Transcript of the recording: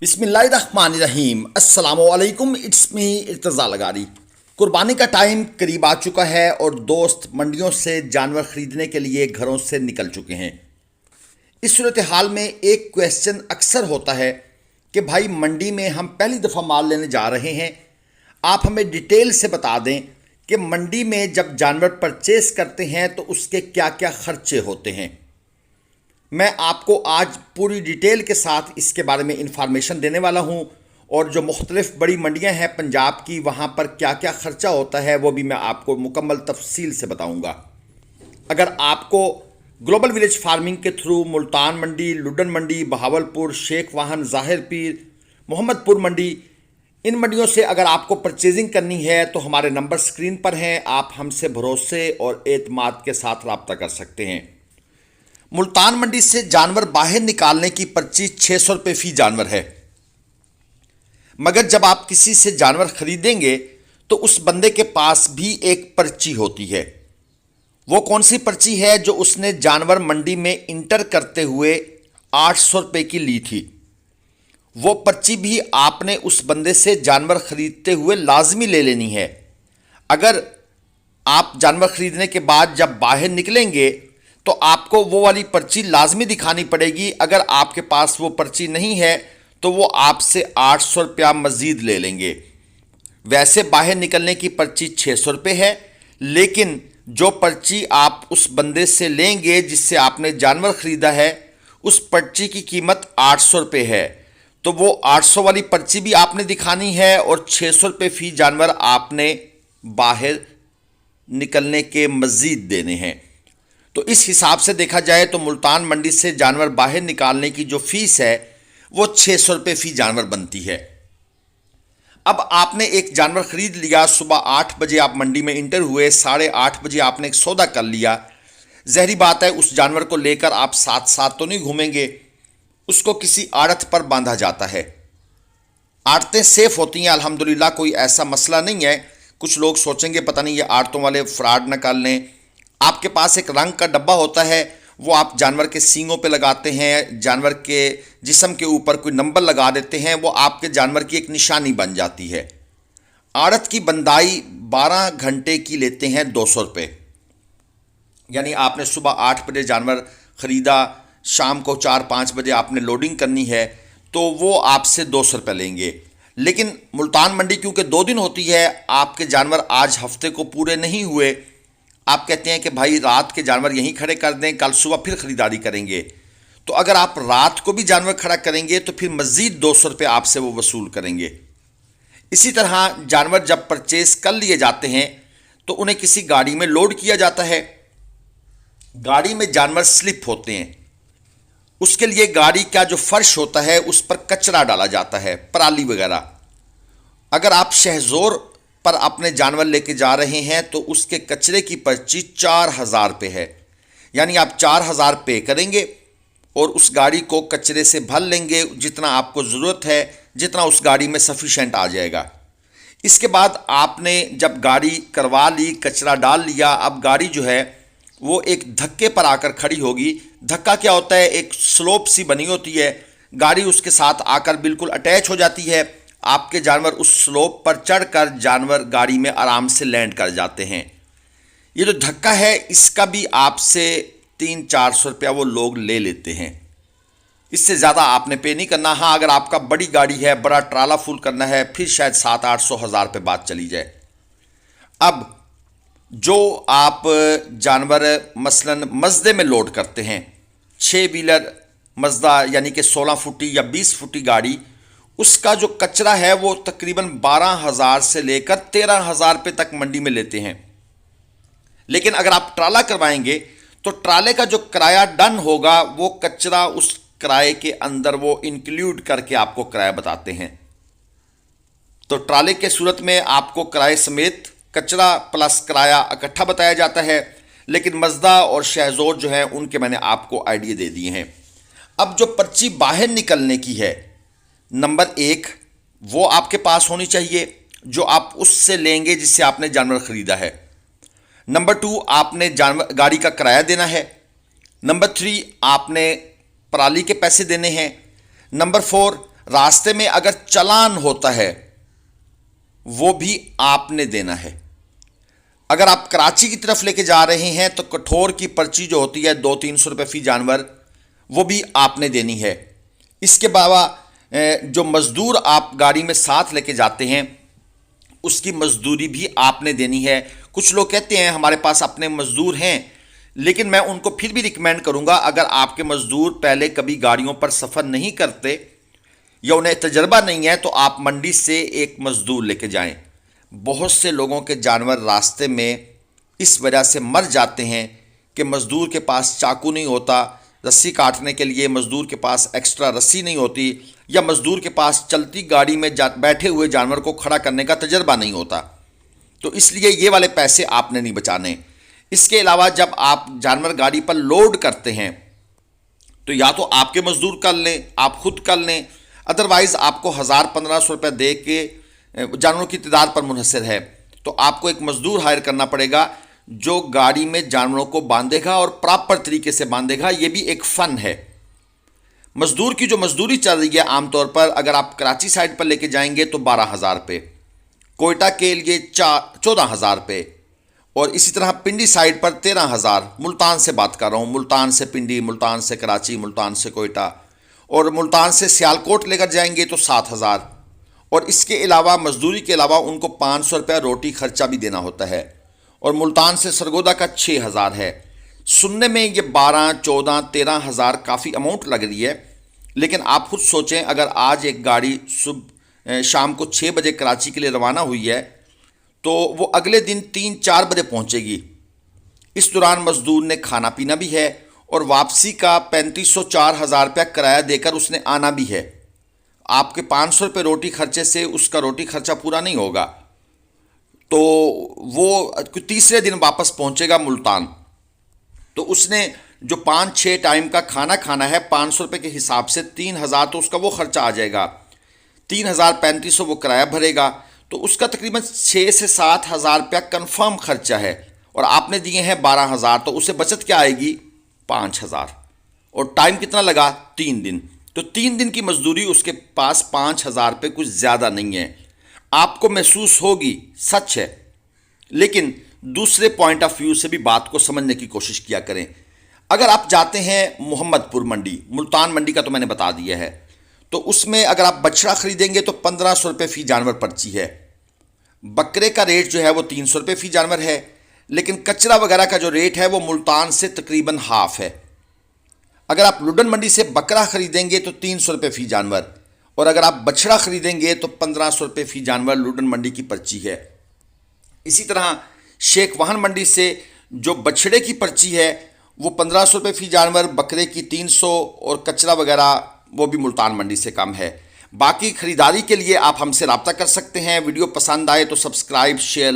बिस्मिल्लाहिर्रहमानिर्रहीम अस्सलामुअलैकुम। It's me Irtaza Lagari. कुर्बानी का टाइम करीब आ चुका है और दोस्त मंडियों से जानवर ख़रीदने के लिए घरों से निकल चुके हैं। इस सूरत हाल में एक क्वेश्चन अक्सर होता है कि भाई मंडी में हम पहली दफ़ा माल लेने जा रहे हैं, आप हमें डिटेल से बता दें कि मंडी में जब जानवर परचेस करते हैं तो उसके क्या क्या ख़र्चे होते हैं। मैं आपको आज पूरी डिटेल के साथ इसके बारे में इंफॉर्मेशन देने वाला हूं और जो मुख्तलिफ बड़ी मंडियां हैं पंजाब की, वहां पर क्या क्या ख़र्चा होता है वो भी मैं आपको मुकम्मल तफसील से बताऊंगा। अगर आपको ग्लोबल विलेज फार्मिंग के थ्रू मुल्तान मंडी, लुडन मंडी, बहावलपुर, शेख वाहन, ज़ाहिर पीर, मोहम्मदपुर मंडी, इन मंडियों से अगर आपको परचेजिंग करनी है तो हमारे नंबर स्क्रीन पर हैं, आप हमसे भरोसे और एतमाद के साथ रब्ता कर सकते हैं। मुल्तान मंडी से जानवर बाहर निकालने की पर्ची 600 रुपये फ़ी जानवर है, मगर जब आप किसी से जानवर खरीदेंगे तो उस बंदे के पास भी एक पर्ची होती है। वो कौन सी पर्ची है? जो उसने जानवर मंडी में इंटर करते हुए 800 रुपये की ली थी। वो पर्ची भी आपने उस बंदे से जानवर खरीदते हुए लाजमी ले लेनी है। अगर आप जानवर खरीदने के बाद जब बाहर निकलेंगे तो आपको वो वाली पर्ची लाजमी दिखानी पड़ेगी। अगर आपके पास वो पर्ची नहीं है तो वो आपसे 800 रुपया मज़ीद ले लेंगे। वैसे बाहर निकलने की पर्ची 600 रुपये है, लेकिन जो पर्ची आप उस बंदे से लेंगे जिससे आपने जानवर ख़रीदा है, उस पर्ची की कीमत 800 रुपये है। तो वो 800 वाली पर्ची भी आपने दिखानी है और 600 रुपये फ़ी जानवर आपने बाहर निकलने के मज़ीद देने हैं। तो इस हिसाब से देखा जाए तो मुल्तान मंडी से जानवर बाहर निकालने की जो फीस है वो 600 रुपये फ़ी जानवर बनती है। अब आपने एक जानवर ख़रीद लिया, सुबह 8 बजे आप मंडी में इंटर हुए, 8:30 बजे आपने एक सौदा कर लिया। ज़हरी बात है उस जानवर को लेकर आप साथ साथ तो नहीं घूमेंगे, उसको किसी आड़त पर बांधा जाता है। आड़तें सेफ़ होती हैं अल्हम्दुलिल्लाह, कोई ऐसा मसला नहीं है। कुछ लोग सोचेंगे पता नहीं ये आड़तों वाले फ्रॉड न कर लें। आपके पास एक रंग का डब्बा होता है, वो आप जानवर के सींगों पे लगाते हैं, जानवर के जिस्म के ऊपर कोई नंबर लगा देते हैं, वो आपके जानवर की एक निशानी बन जाती है। आड़त की बंदाई 12 घंटे की लेते हैं 200 रुपये। यानी आपने सुबह 8 बजे जानवर ख़रीदा, शाम को 4-5 बजे आपने लोडिंग करनी है तो वो आपसे 200 रुपये लेंगे। लेकिन मुल्तान मंडी क्योंकि 2 दिन होती है, आपके जानवर आज हफ्ते को पूरे नहीं हुए, आप कहते हैं कि भाई रात के जानवर यहीं खड़े कर दें, कल सुबह फिर ख़रीदारी करेंगे। तो अगर आप रात को भी जानवर खड़ा करेंगे तो फिर मज़ीद 200 रुपये आपसे वो वसूल करेंगे। इसी तरह जानवर जब परचेस कर लिए जाते हैं तो उन्हें किसी गाड़ी में लोड किया जाता है। गाड़ी में जानवर स्लिप होते हैं, उसके लिए गाड़ी का जो फर्श होता है उस पर कचरा डाला जाता है, पराली वगैरह। अगर आप शहजोर पर अपने जानवर लेके जा रहे हैं तो उसके कचरे की पर्ची 4000 रुपये है। यानी आप 4000 पे करेंगे और उस गाड़ी को कचरे से भर लेंगे, जितना आपको ज़रूरत है, जितना उस गाड़ी में सफिशेंट आ जाएगा। इसके बाद आपने जब गाड़ी करवा ली, कचरा डाल लिया, अब गाड़ी जो है वो एक धक्के पर आकर खड़ी होगी। धक्का क्या होता है? एक स्लोप सी बनी होती है, गाड़ी उसके साथ आकर बिल्कुल अटैच हो जाती है। आपके जानवर उस स्लोप पर चढ़कर जानवर गाड़ी में आराम से लैंड कर जाते हैं। ये जो धक्का है इसका भी आपसे 300-400 रुपया वो लोग ले लेते हैं। इससे ज़्यादा आपने पे नहीं करना। हाँ, अगर आपका बड़ी गाड़ी है, बड़ा ट्राला फुल करना है, फिर शायद 700-800-1000 रुपये बात चली जाए। अब जो आप जानवर मसलन मज़दे में लोड करते हैं, 6 व्हीलर मज़दा यानी कि 16 फुटी या 20 फुटी गाड़ी, उसका जो कचरा है वो तकरीबन 12,000 से लेकर 13,000 रुपये तक मंडी में लेते हैं। लेकिन अगर आप ट्राला करवाएंगे तो ट्राले का जो किराया डन होगा वो कचरा उस किराए के अंदर वो इंक्लूड करके आपको किराया बताते हैं। तो ट्राले के सूरत में आपको किराए समेत कचरा प्लस किराया इकट्ठा बताया जाता है। लेकिन मज़दा और शहजोर जो है उनके मैंने आपको आइडिया दे दिए हैं। अब जो पर्ची बाहर निकलने की है, नंबर 1 वो आपके पास होनी चाहिए जो आप उससे लेंगे जिससे आपने जानवर ख़रीदा है। नंबर 2 आपने जानवर गाड़ी का किराया देना है। नंबर 3 आपने पराली के पैसे देने हैं। नंबर 4 रास्ते में अगर चालान होता है वो भी आपने देना है। अगर आप कराची की तरफ लेके जा रहे हैं तो कठोर की पर्ची जो होती है 200-300 रुपये फी जानवर, वो भी आपने देनी है। इसके अलावा जो मजदूर आप गाड़ी में साथ लेके जाते हैं उसकी मजदूरी भी आपने देनी है। कुछ लोग कहते हैं हमारे पास अपने मजदूर हैं, लेकिन मैं उनको फिर भी रिकमेंड करूंगा, अगर आपके मजदूर पहले कभी गाड़ियों पर सफ़र नहीं करते या उन्हें तजर्बा नहीं है तो आप मंडी से एक मजदूर लेके जाएं। बहुत से लोगों के जानवर रास्ते में इस वजह से मर जाते हैं कि मजदूर के पास चाकू नहीं होता, रस्सी काटने के लिए मजदूर के पास एक्स्ट्रा रस्सी नहीं होती, या मजदूर के पास चलती गाड़ी में बैठे हुए जानवर को खड़ा करने का तजर्बा नहीं होता। तो इसलिए ये वाले पैसे आपने नहीं बचाने। इसके अलावा जब आप जानवर गाड़ी पर लोड करते हैं तो या तो आपके मजदूर कर लें, आप खुद कर लें, अदरवाइज़ आपको 1000-1500 रुपये दे के, जानवरों की तादाद पर मुनहसर है, तो आपको एक मजदूर हायर करना पड़ेगा जो गाड़ी में जानवरों को बांधेगा और प्रॉपर तरीके से बांधेगा। ये भी एक फ़न है। मजदूर की जो मजदूरी चल रही है आमतौर पर, अगर आप कराची साइड पर लेके जाएंगे तो 12,000 रुपये, कोयटा के लिए 14,000 रुपये, और इसी तरह पिंडी साइड पर 13,000। मुल्तान से बात कर रहा हूँ, मुल्तान से पिंडी, मुल्तान से कराची, मुल्तान से कोयटा, और मुल्तान से सियालकोट लेकर जाएंगे तो 7,000। और इसके अलावा मजदूरी के अलावा उनको 500 रुपये रोटी खर्चा भी देना होता है, और मुल्तान से सरगोदा का 6,000 है। सुनने में ये 12, 14, 13,000 काफ़ी अमाउंट लग रही है, लेकिन आप खुद सोचें, अगर आज एक गाड़ी शाम को 6 बजे कराची के लिए रवाना हुई है तो वो अगले दिन 3-4 बजे पहुंचेगी। इस दौरान मजदूर ने खाना पीना भी है और वापसी का 3,500-4,000 रुपया किराया देकर उसने आना भी है। आपके 500 रुपये रोटी खर्चे से उसका रोटी खर्चा पूरा नहीं होगा, तो वो तीसरे दिन वापस पहुंचेगा मुल्तान। तो उसने जो 5-6 टाइम का खाना खाना है 500 रुपये के हिसाब से 3,000 तो उसका वो खर्चा आ जाएगा। 3,000-3,500 वो किराया भरेगा, तो उसका तकरीबन 6 से 7,000 रुपया कन्फर्म खर्चा है, और आपने दिए हैं 12,000, तो उसे बचत क्या आएगी? 5,000। और टाइम कितना लगा? 3 दिन। तो 3 दिन की मजदूरी उसके पास 5,000 रुपये कुछ ज़्यादा नहीं है। आपको महसूस होगी, सच है, लेकिन दूसरे पॉइंट ऑफ व्यू से भी बात को समझने की कोशिश किया करें। अगर आप जाते हैं मोहम्मदपुर मंडी, मुल्तान मंडी का तो मैंने बता दिया है, तो उसमें अगर आप बछड़ा खरीदेंगे तो 1,500 रुपये फ़ी जानवर पर्ची है। बकरे का रेट जो है वो 300 रुपये फ़ी जानवर है, लेकिन कचरा वगैरह का जो रेट है वो मुल्तान से तकरीबन हाफ है। अगर आप लुडन मंडी से बकरा खरीदेंगे तो 300 रुपये फ़ी जानवर, और अगर आप बछड़ा खरीदेंगे तो 1,500 रुपये फ़ी जानवर लुडन मंडी की पर्ची है। इसी तरह शेख वाहन मंडी से जो बछड़े की पर्ची है वो 1,500 रुपये फ़ी जानवर, बकरे की 300, और कचरा वगैरह वो भी मुल्तान मंडी से कम है। बाकी ख़रीदारी के लिए आप हमसे रब्ता कर सकते हैं। वीडियो पसंद आए तो सब्सक्राइब, शेयर